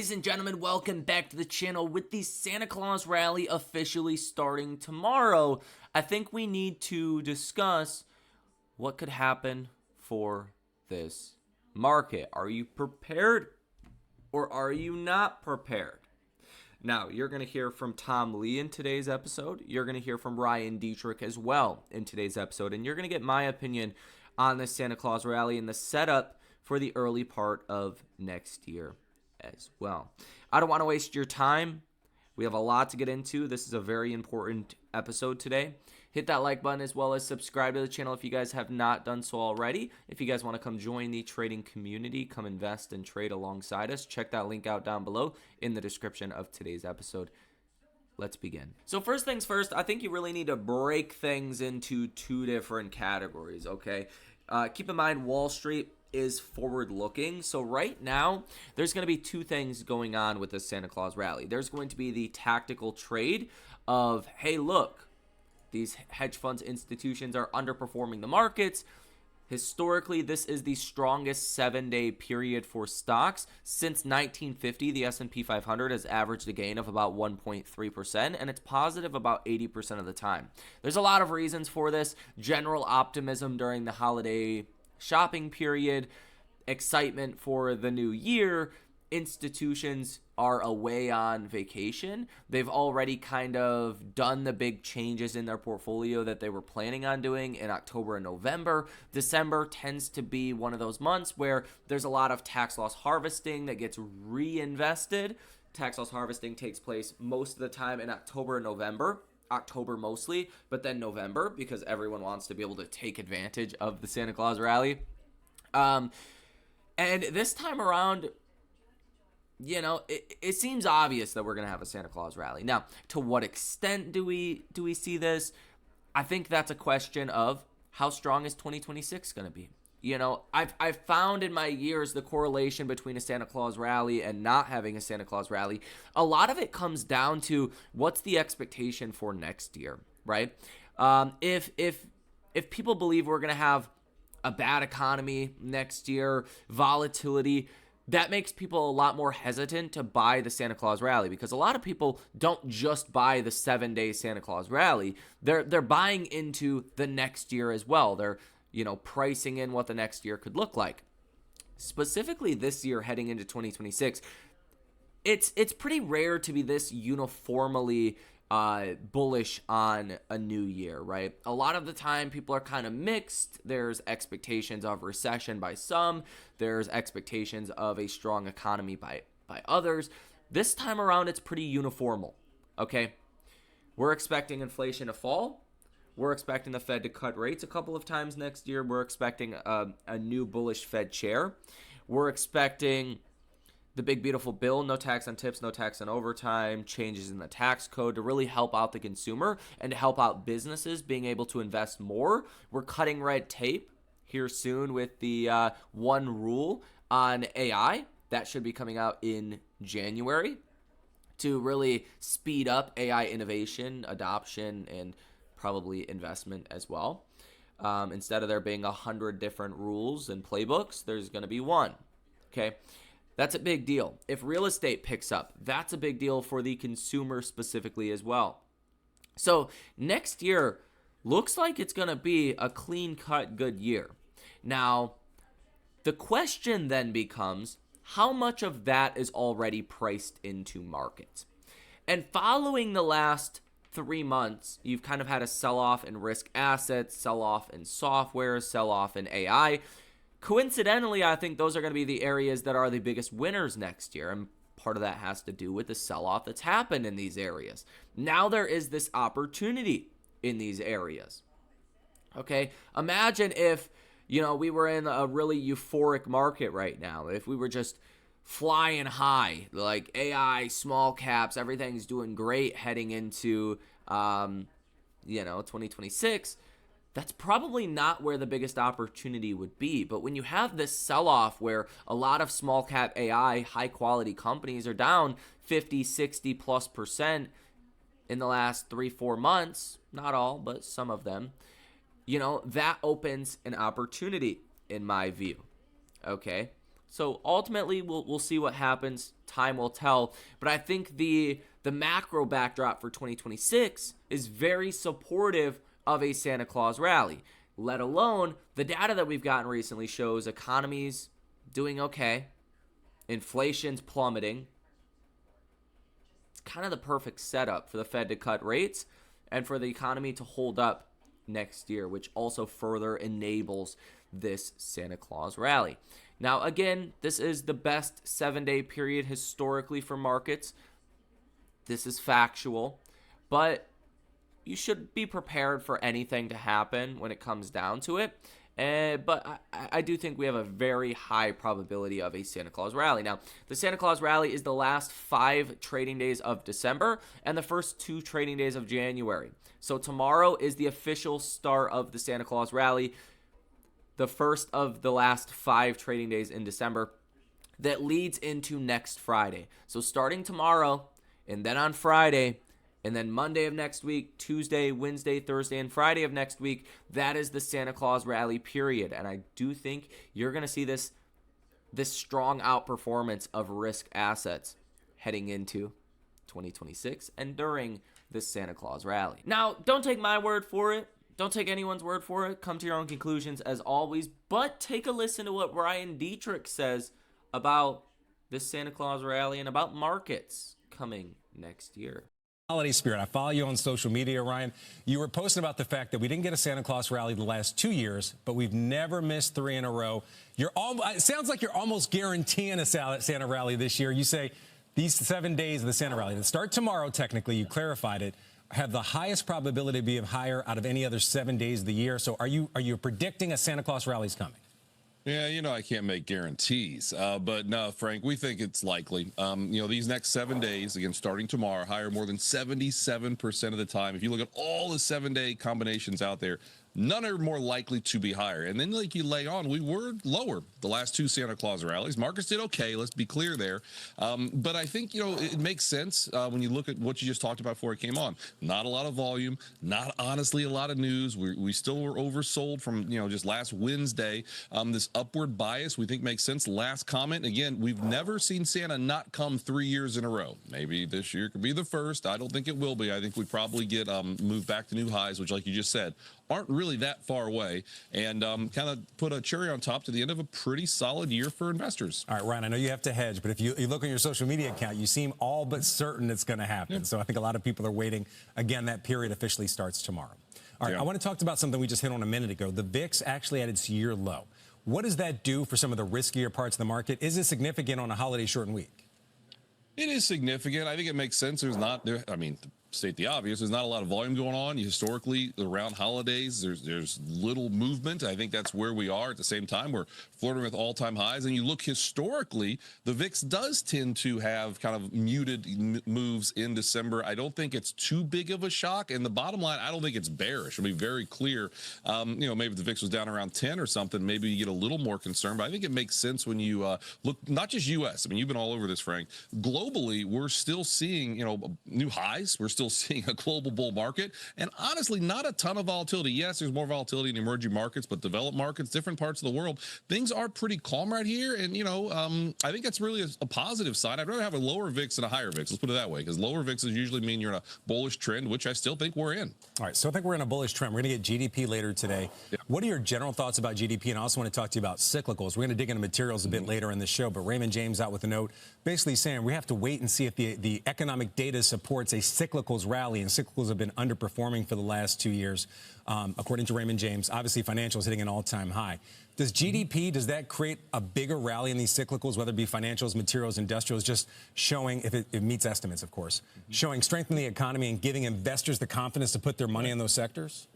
Ladies and gentlemen, welcome back to the channel. With the Santa Claus rally officially starting tomorrow, I think we need to discuss what could happen for this market. Are you prepared or are you not prepared? Now, you're going to hear from Tom Lee in today's episode. You're going to hear from Ryan Dietrich as well in today's episode. And you're going to get my opinion on the Santa Claus rally and the setup for the early part of next year as well. I don't want to waste your time. We have a lot to get into. This is a very important episode today. Hit that like button as well as subscribe to the channel if you guys have not done so already. If you guys want to come join the trading community, come invest and trade alongside us, check that link out down below in the description of today's episode. Let's begin. So first things first, I think you really need to break things into two different categories, okay? Keep in mind Wall Street is forward-looking. So right now, there's going to be two things going on with the Santa Claus rally. There's going to be the tactical trade of, hey, look, these hedge funds institutions are underperforming the markets. Historically, this is the strongest 7-day period for stocks. Since 1950, the S&P 500 has averaged a gain of about 1.3%, and it's positive about 80% of the time. There's a lot of reasons for this. General optimism during the holiday shopping period, excitement for the new year. Institutions are away on vacation. They've already kind of done the big changes in their portfolio that they were planning on doing in October and November. December tends to be one of those months where there's a lot of tax loss harvesting that gets reinvested. Tax loss harvesting takes place most of the time in October and November. October mostly, but then November because everyone wants to be able to take advantage of the Santa Claus rally. And this time around, you know, it seems obvious that we're going to have a Santa Claus rally. Now, to what extent do we see this? I think that's a question of how strong is 2026 going to be? You know, I've found in my years the correlation between a Santa Claus rally and not having a Santa Claus rally. A lot of it comes down to what's the expectation for next year, right? If people believe we're going to have a bad economy next year, volatility, that makes people a lot more hesitant to buy the Santa Claus rally because a lot of people don't just buy the 7-day Santa Claus rally. They're buying into the next year as well. They're pricing in what the next year could look like. Specifically this year heading into 2026, it's pretty rare to be this uniformly bullish on a new year, right? A lot of the time people are kind of mixed. There's expectations of recession by some. There's expectations of a strong economy by others. This time around, it's pretty uniformal, okay? We're expecting inflation to fall. We're expecting the Fed to cut rates a couple of times next year. We're expecting a new bullish Fed chair. We're expecting the big beautiful bill, no tax on tips, no tax on overtime, changes in the tax code to really help out the consumer and to help out businesses being able to invest more. We're cutting red tape here soon with the one rule on AI. That should be coming out in January to really speed up AI innovation, adoption, and probably investment as well. Instead of there being 100 different rules and playbooks, there's going to be one. Okay, that's a big deal. If real estate picks up, that's a big deal for the consumer specifically as well. So next year looks like it's going to be a clean-cut good year. Now, the question then becomes, how much of that is already priced into markets? And following the last 3 months, you've kind of had a sell-off in risk assets, sell-off in software, sell-off in AI. Coincidentally, I think those are going to be the areas that are the biggest winners next year, and part of that has to do with the sell-off that's happened in these areas. Now there is this opportunity in these areas. Okay, imagine if, we were in a really euphoric market right now. If we were just flying high, like AI, small caps, everything's doing great heading into 2026, that's probably not where the biggest opportunity would be. But when you have this sell-off where a lot of small cap AI, high quality companies are down 50, 60 plus % in the last 3-4 months, not all, but some of them, that opens an opportunity in my view. Okay. So ultimately, we'll see what happens. Time will tell. But I think the macro backdrop for 2026 is very supportive of a Santa Claus rally. Let alone the data that we've gotten recently shows economies doing okay, inflation's plummeting. It's kind of the perfect setup for the Fed to cut rates and for the economy to hold up next year, which also further enables this Santa Claus rally. Now, again, this is the best 7-day period historically for markets. This is factual, but you should be prepared for anything to happen when it comes down to it. But I do think we have a very high probability of a Santa Claus rally. Now, the Santa Claus rally is the last 5 trading days of December and the first 2 trading days of January. So tomorrow is the official start of the Santa Claus rally, the first of the last 5 trading days in December that leads into next Friday. So starting tomorrow and then on Friday and then Monday of next week, Tuesday, Wednesday, Thursday, and Friday of next week, that is the Santa Claus rally period. And I do think you're going to see this strong outperformance of risk assets heading into 2026 and during this Santa Claus rally. Now, don't take my word for it. Don't take anyone's word for it. Come to your own conclusions as always. But take a listen to what Ryan Dietrich says about this Santa Claus rally and about markets coming next year. Holiday spirit. I follow you on social media, Ryan. You were posting about the fact that we didn't get a Santa Claus rally the last 2 years, but we've never missed 3 in a row. It sounds like you're almost guaranteeing a Santa rally this year. You say these 7 days of the Santa rally that start tomorrow, technically, you clarified it, have the highest probability of being higher out of any other 7 days of the year. So are you predicting a Santa Claus rally is coming? Yeah, I can't make guarantees, but no, Frank, we think it's likely. These next 7 days, again, starting tomorrow, higher more than 77% of the time. If you look at all the 7-day combinations out there, none are more likely to be higher. And then, like you lay on, we were lower the last 2 Santa Claus rallies. Markets did okay. Let's be clear there. But I think, it makes sense when you look at what you just talked about before it came on. Not a lot of volume, not honestly a lot of news. We still were oversold from, just last Wednesday. This upward bias we think makes sense. Last comment, again, we've never seen Santa not come 3 years in a row. Maybe this year could be the first. I don't think it will be. I think we probably get moved back to new highs, which, like you just said, aren't really that far away, and kind of put a cherry on top to the end of a pretty solid year for investors. All right, Ryan, I know you have to hedge, but if you look on your social media account, you seem all but certain it's going to happen. Yeah. So I think a lot of people are waiting. Again, that period officially starts tomorrow. All right, I want to talk about something we just hit on a minute ago. The VIX actually at its year low. What does that do for some of the riskier parts of the market? Is it significant on a holiday shortened week? It is significant. I think it makes sense. There's not there. I mean, state the obvious, there's not a lot of volume going on. Historically, around holidays, there's little movement. I think that's where we are. At the same time, we're flirting with all-time highs. And you look historically, the VIX does tend to have kind of muted moves in December. I don't think it's too big of a shock. And the bottom line, I don't think it's bearish. I'll be very clear. Maybe if the VIX was down around 10 or something, maybe you get a little more concerned. But I think it makes sense when you look, not just U.S. I mean, you've been all over this, Frank. Globally, we're still seeing, new highs. We're still seeing a global bull market, and honestly, not a ton of volatility. Yes, there's more volatility in emerging markets, but developed markets, different parts of the world, things are pretty calm right here. And I think that's really a positive side. I'd rather have a lower VIX than a higher VIX. Let's put it that way, because lower VIXs usually mean you're in a bullish trend, which I still think we're in. All right, so I think we're in a bullish trend. We're going to get GDP later today. Yeah. What are your general thoughts about GDP? And I also want to talk to you about cyclicals. We're going to dig into materials a bit later in the show, but Raymond James out with a note basically saying we have to wait and see if the economic data supports a cyclicals rally, and cyclicals have been underperforming for the last 2 years, according to Raymond James. Obviously, financials hitting an all-time high. Does GDP, does that create a bigger rally in these cyclicals, whether it be financials, materials, industrials, just showing, if it meets estimates, of course, showing strength in the economy and giving investors the confidence to put their money in those sectors?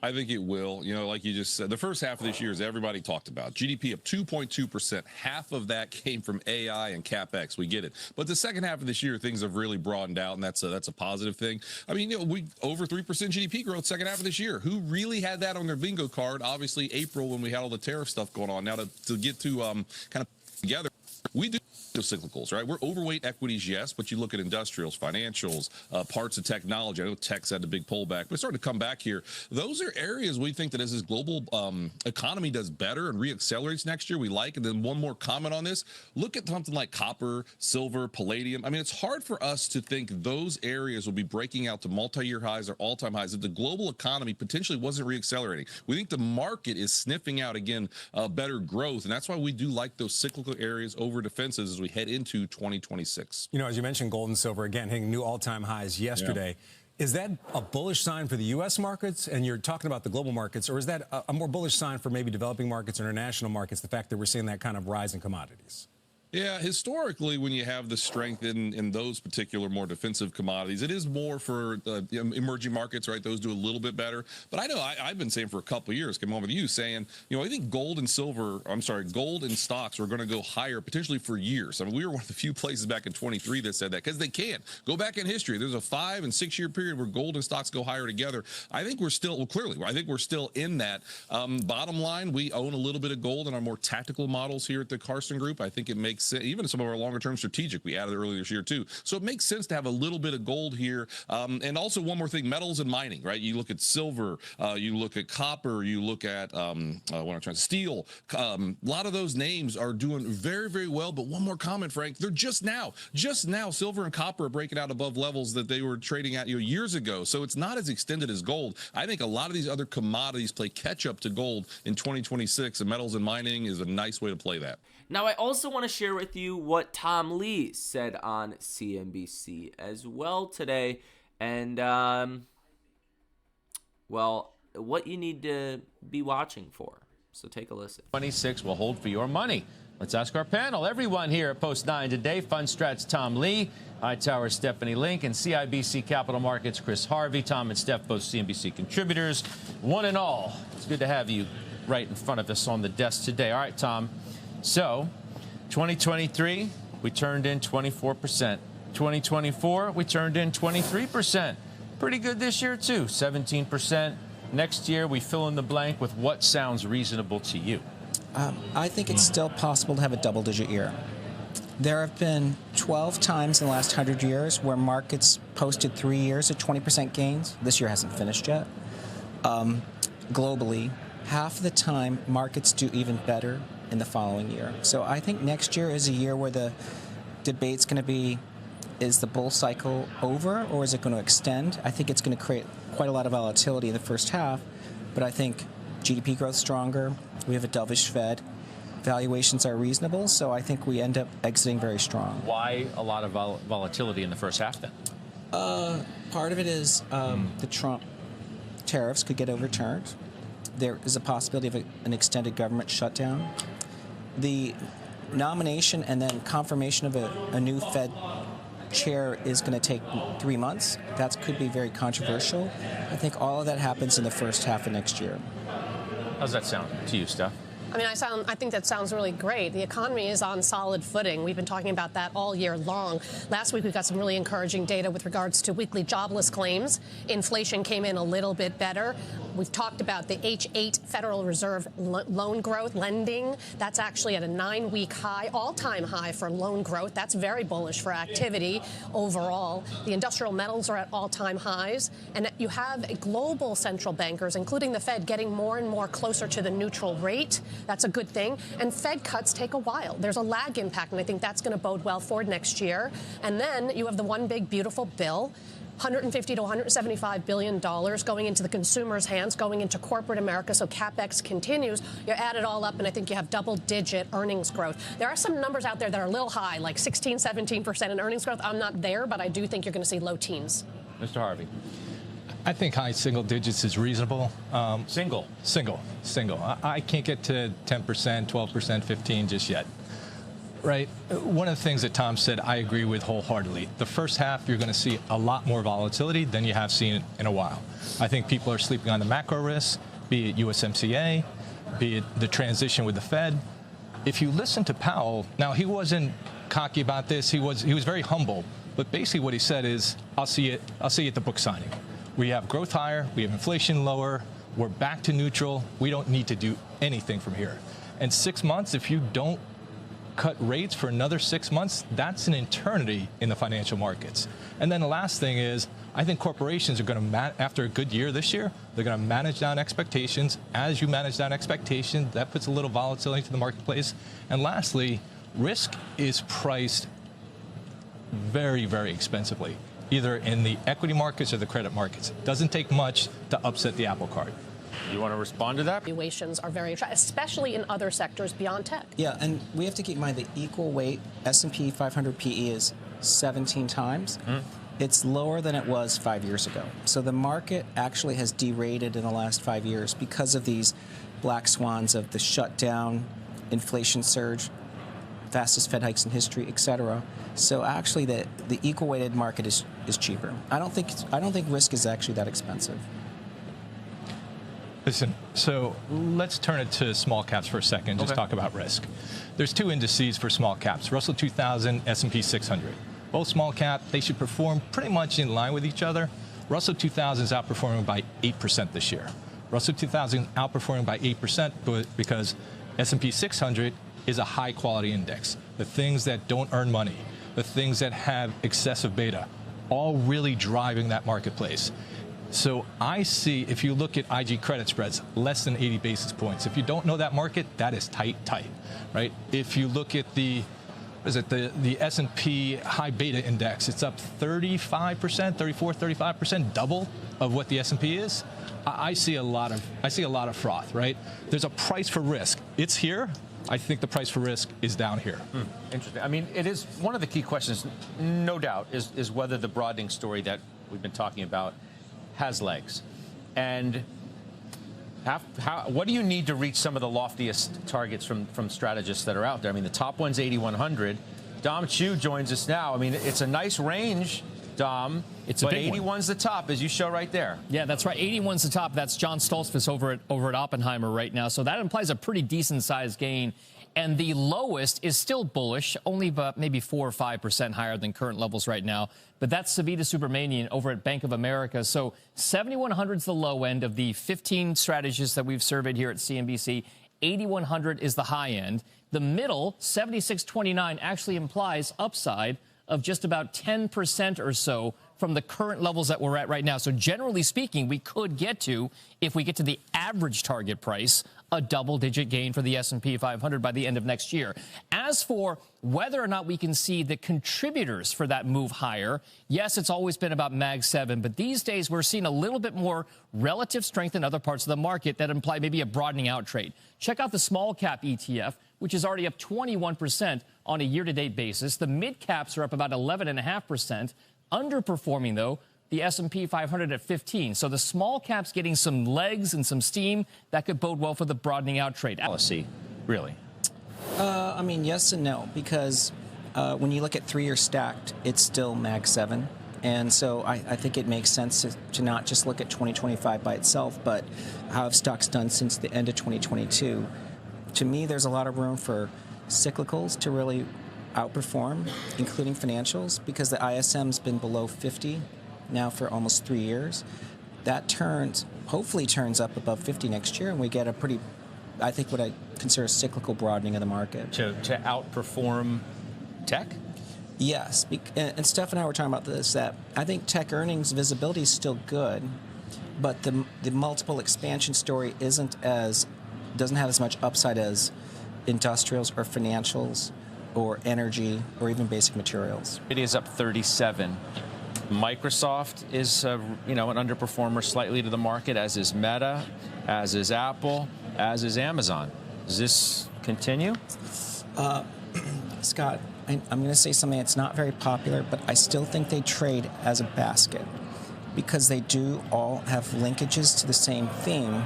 I think it will. Like you just said, the first half of this year, as everybody talked about, GDP up 2.2%. Half of that came from AI and CapEx. We get it. But the second half of this year, things have really broadened out, and that's a positive thing. I mean, we over 3% GDP growth second half of this year. Who really had that on their bingo card? Obviously, April when we had all the tariff stuff going on. Now to get to kind of together. we do cyclicals, right? We're overweight equities, yes, but you look at industrials, financials, parts of technology. I know tech's had a big pullback, but it's starting to come back here. Those are areas we think that as this global economy does better and reaccelerates next year, we like. And then one more comment on this: look at something like copper, silver, palladium. I mean, it's hard for us to think those areas will be breaking out to multi-year highs or all-time highs if the global economy potentially wasn't reaccelerating. We think the market is sniffing out again better growth, and that's why we do like those cyclical areas over defenses as we head into 2026. You know, as you mentioned, gold and silver, again, hitting new all-time highs yesterday. Yeah. Is that a bullish sign for the U.S. markets? And you're talking about the global markets, or is that a more bullish sign for maybe developing markets, international markets, the fact that we're seeing that kind of rise in commodities? Yeah, historically, when you have the strength in those particular more defensive commodities, it is more for emerging markets, right? Those do a little bit better. But I know I've been saying for a couple of years, came home with you saying, you know, I think gold and stocks are going to go higher potentially for years. I mean, we were one of the few places back in 23 that said that, because they can. Go back in history. There's a 5 and 6 year period where gold and stocks go higher together. I think we're still, well, clearly, I think we're still in that. Bottom line, we own a little bit of gold in our more tactical models here at the Carson Group. I think it makes sense. Even some of our longer term strategic, we added earlier this year too. So it makes sense to have a little bit of gold here. And also one more thing, metals and mining, right? You look at silver, you look at copper, you look at steel. A lot of those names are doing very, very well. But one more comment, Frank, they're just now silver and copper are breaking out above levels that they were trading at years ago. So it's not as extended as gold. I think a lot of these other commodities play catch up to gold in 2026, and metals and mining is a nice way to play that. Now, I also want to share with you what Tom Lee said on CNBC as well today. And, well, what you need to be watching for. So take a listen. 26 will hold for your money. Let's ask our panel. Everyone here at Post 9 today. FundStrat's Tom Lee, Hightower's Stephanie Link, and CIBC Capital Markets' Chris Harvey. Tom and Steph, both CNBC contributors. One and all, it's good to have you right in front of us on the desk today. All right, Tom. So, 2023, we turned in 24%. 2024, we turned in 23%. Pretty good this year, too, 17%. Next year, we fill in the blank with what sounds reasonable to you. I think it's still possible to have a double-digit year. There have been 12 times in the last 100 years where markets posted 3 years at 20% gains. This year hasn't finished yet. Globally, half the time, markets do even better in the following year. So I think next year is a year where the debate's going to be, is the bull cycle over or is it going to extend? I think it's going to create quite a lot of volatility in the first half, but I think GDP growth stronger. We have a dovish Fed. Valuations are reasonable, so I think we end up exiting very strong. Why a lot of volatility in the first half then? Part of it is the Trump tariffs could get overturned. There is a possibility of an extended government shutdown. The nomination and then confirmation of a new Fed chair is going to take 3 months. That could be very controversial. I think all of that happens in the first half of next year. How's that sound to you, Steph? I think that sounds really great. The economy is on solid footing. We've been talking about that all year long. Last week, we got some really encouraging data with regards to weekly jobless claims. Inflation came in a little bit better. We've talked about the H8 Federal Reserve loan growth, lending. That's actually at a 9-week high, all-time high for loan growth. That's very bullish for activity overall. The industrial metals are at all-time highs. And you have global central bankers, including the Fed, getting more and more closer to the neutral rate. That's a good thing. And Fed cuts take a while. There's a lag impact, and I think that's going to bode well for next year. And then you have the one big, beautiful bill. $150 to $175 billion going into the consumer's hands, going into corporate America, so CapEx continues. You add it all up, and I think you have double-digit earnings growth. There are some numbers out there that are a little high, like 16, 17% in earnings growth. I'm not there, but I do think you're going to see low teens. Mr. Harvey. I think high single digits is reasonable. Single. I can't get to 10%, 12%, 15 just yet. Right. One of the things that Tom said, I agree with wholeheartedly. The first half, you're going to see a lot more volatility than you have seen in a while. I think people are sleeping on the macro risks, be it USMCA, be it the transition with the Fed. If you listen to Powell, now he wasn't cocky about this. He was very humble. But basically what he said is, I'll see you at the book signing. We have growth higher. We have inflation lower. We're back to neutral. We don't need to do anything from here. And 6 months, if you don't cut rates for another 6 months, that's an eternity in the financial markets. And then the last thing is, I think corporations are going to, after a good year this year, they're going to manage down expectations. As you manage down expectations, that puts a little volatility to the marketplace. And lastly, risk is priced very, very expensively, either in the equity markets or the credit markets. It doesn't take much to upset the apple cart. You want to respond to that? Valuations are very attractive, especially in other sectors beyond tech. Yeah, and we have to keep in mind the equal weight S&P 500 PE is 17 times. It's lower than it was 5 years ago. So the market actually has derated in the last 5 years because of these black swans of the shutdown, inflation surge, fastest Fed hikes in history, etc. So actually the equal weighted market is cheaper. I don't think risk is actually that expensive. Listen, so let's turn it to small caps for a second, just talk about risk. There's two indices for small caps, Russell 2000, S&P 600. Both small cap, they should perform pretty much in line with each other. Russell 2000 is outperforming by 8% this year. Russell 2000 outperforming by 8% because S&P 600 is a high quality index. The things that don't earn money, the things that have excessive beta, all really driving that marketplace. So I see, if you look at IG credit spreads, less than 80 basis points. If you don't know that market, that is tight, right? If you look at the S&P high beta index, it's up 35%, 34, 35%, double of what the S&P is. I see a lot of froth, right? There's a price for risk. It's here. I think the price for risk is down here. Interesting. I mean, it is one of the key questions, no doubt, is whether the broadening story that we've been talking about has legs. And what do you need to reach some of the loftiest targets from strategists that are out there? I mean, the top one's 8,100. Dom Chu joins us now. I mean, it's a nice range, Dom. It's a big 81's the top, as you show right there. Yeah, that's right. 81's the top. That's John Stoltzfus over at Oppenheimer right now. So that implies a pretty decent-sized gain. And the lowest is still bullish, only about maybe 4 or 5% higher than current levels right now. But that's Savita Subramanian over at Bank of America. So 7,100 is the low end of the 15 strategists that we've surveyed here at CNBC. 8,100 is the high end. The middle, 7,629, actually implies upside of just about 10% or so from the current levels that we're at right now. So generally speaking, we could get to, if we get to the average target price, a double-digit gain for the S&P 500 by the end of next year. As for whether or not we can see the contributors for that move higher, yes, it's always been about Mag 7, but these days we're seeing a little bit more relative strength in other parts of the market that imply maybe a broadening out trade. Check out the small cap ETF, which is already up 21% on a year-to-date basis. The mid caps are up about 11.5%. Underperforming, though, the S&P 500 at 15. So the small caps getting some legs and some steam that could bode well for the broadening out trade. Policy, really? I mean, yes and no, because when you look at 3-year stacked, it's still Mag 7. And so I think it makes sense to not just look at 2025 by itself, but how have stocks done since the end of 2022. To me, there's a lot of room for cyclicals to really outperform, including financials, because the ISM's been below 50 now for almost 3 years. That hopefully turns up above 50 next year, and we get a pretty, I think, what I consider a cyclical broadening of the market. To outperform tech? Yes, and Steph and I were talking about this, that I think tech earnings visibility is still good, but the multiple expansion story doesn't have as much upside as industrials or financials or energy or even basic materials. It is up 37. Microsoft is an underperformer slightly to the market, as is Meta, as is Apple, as is Amazon. Does this continue? Scott, I'm going to say something that's not very popular, but I still think they trade as a basket because they do all have linkages to the same theme,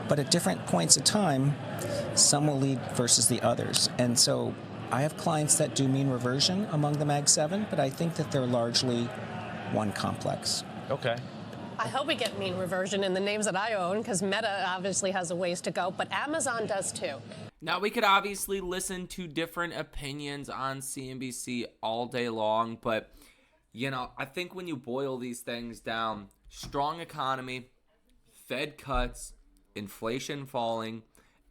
but at different points of time, some will lead versus the others. And so I have clients that do mean reversion among the Mag 7, but I think that they're largely one complex. Okay. I hope we get mean reversion in the names that I own, because Meta obviously has a ways to go, but Amazon does too. Now, we could obviously listen to different opinions on CNBC all day long, but, I think when you boil these things down, strong economy, Fed cuts, inflation falling,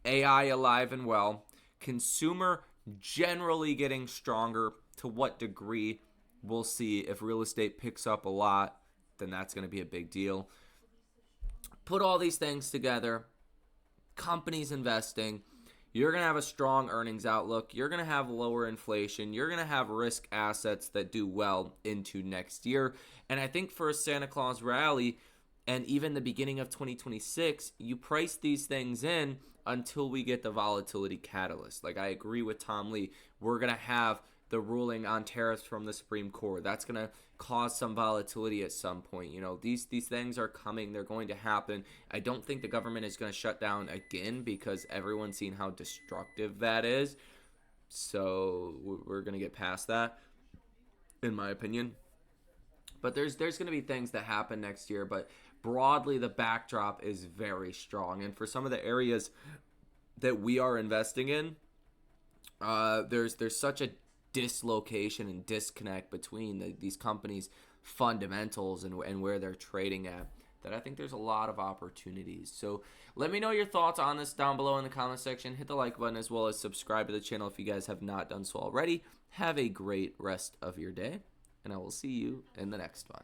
AI alive and well, consumer generally getting stronger. To what degree, we'll see. If real estate picks up a lot, then that's going to be a big deal. Put all these things together, companies investing, you're going to have a strong earnings outlook. You're going to have lower inflation. You're going to have risk assets that do well into next year. And I think for a Santa Claus rally and even the beginning of 2026, you price these things in until we get the volatility catalyst. Like, I agree with Tom Lee. We're going to have the ruling on tariffs from the Supreme Court. That's going to cause some volatility at some point. You know, these things are coming. They're going to happen. I don't think the government is going to shut down again because everyone's seen how destructive that is. So we're going to get past that, in my opinion. But there's going to be things that happen next year. But broadly, the backdrop is very strong. And for some of the areas that we are investing in, there's such a dislocation and disconnect between these companies' fundamentals and where they're trading at, that I think there's a lot of opportunities. So let me know your thoughts on this down below in the comment section. Hit the like button as well as subscribe to the channel if you guys have not done so already. Have a great rest of your day, and I will see you in the next one.